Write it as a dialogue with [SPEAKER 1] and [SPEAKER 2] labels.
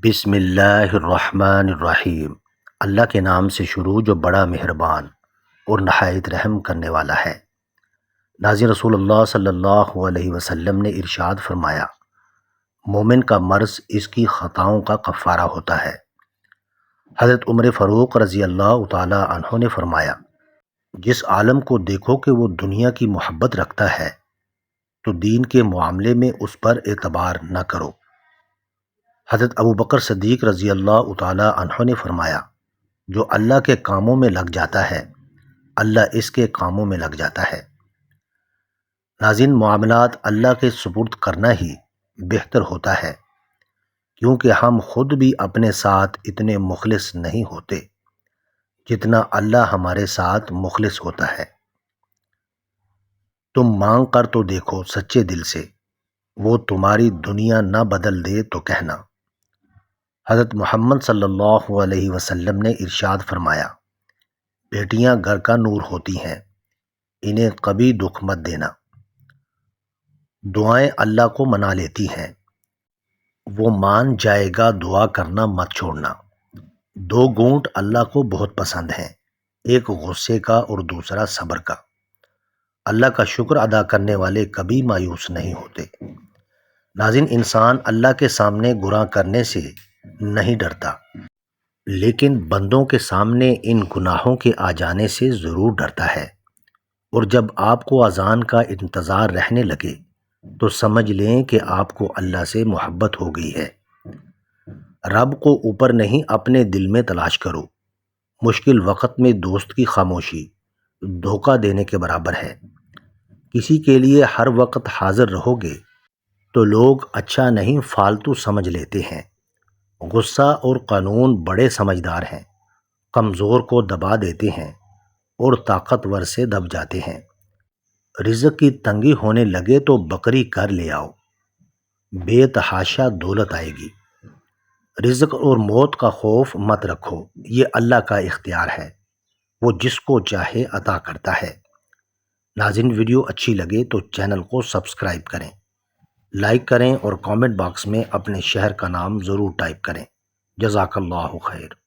[SPEAKER 1] بسم اللہ الرحمن الرحیم۔ اللہ کے نام سے شروع جو بڑا مہربان اور نہایت رحم کرنے والا ہے۔ ناظرین، رسول اللہ صلی اللہ علیہ وسلم نے ارشاد فرمایا، مومن کا مرض اس کی خطاؤں کا کفارہ ہوتا ہے۔ حضرت عمر فاروق رضی اللہ تعالی عنہ نے فرمایا، جس عالم کو دیکھو کہ وہ دنیا کی محبت رکھتا ہے تو دین کے معاملے میں اس پر اعتبار نہ کرو۔ حضرت ابوبکر صدیق رضی اللہ تعالی عنہ نے فرمایا، جو اللہ کے کاموں میں لگ جاتا ہے اللہ اس کے کاموں میں لگ جاتا ہے۔ ناظرین، معاملات اللہ کے سپرد کرنا ہی بہتر ہوتا ہے، کیونکہ ہم خود بھی اپنے ساتھ اتنے مخلص نہیں ہوتے جتنا اللہ ہمارے ساتھ مخلص ہوتا ہے۔ تم مانگ کر تو دیکھو سچے دل سے، وہ تمہاری دنیا نہ بدل دے تو کہنا۔ حضرت محمد صلی اللہ علیہ وسلم نے ارشاد فرمایا، بیٹیاں گھر کا نور ہوتی ہیں، انہیں کبھی دکھ مت دینا۔ دعائیں اللہ کو منا لیتی ہیں، وہ مان جائے گا، دعا کرنا مت چھوڑنا۔ دو گھونٹ اللہ کو بہت پسند ہیں، ایک غصے کا اور دوسرا صبر کا۔ اللہ کا شکر ادا کرنے والے کبھی مایوس نہیں ہوتے۔ ناظرین، انسان اللہ کے سامنے گناہ کرنے سے نہیں ڈرتا، لیکن بندوں کے سامنے ان گناہوں کے آ جانے سے ضرور ڈرتا ہے۔ اور جب آپ کو اذان کا انتظار رہنے لگے تو سمجھ لیں کہ آپ کو اللہ سے محبت ہو گئی ہے۔ رب کو اوپر نہیں اپنے دل میں تلاش کرو۔ مشکل وقت میں دوست کی خاموشی دھوکہ دینے کے برابر ہے۔ کسی کے لیے ہر وقت حاضر رہو گے تو لوگ اچھا نہیں فالتو سمجھ لیتے ہیں۔ غصہ اور قانون بڑے سمجھدار ہیں، کمزور کو دبا دیتے ہیں اور طاقتور سے دب جاتے ہیں۔ رزق کی تنگی ہونے لگے تو بکری گھر لے آؤ، بے تحاشا دولت آئے گی۔ رزق اور موت کا خوف مت رکھو، یہ اللہ کا اختیار ہے، وہ جس کو چاہے عطا کرتا ہے۔ ناظرین، ویڈیو اچھی لگے تو چینل کو سبسکرائب کریں، لائک کریں اور کامنٹ باکس میں اپنے شہر کا نام ضرور ٹائپ کریں۔ جزاک اللہ خیر۔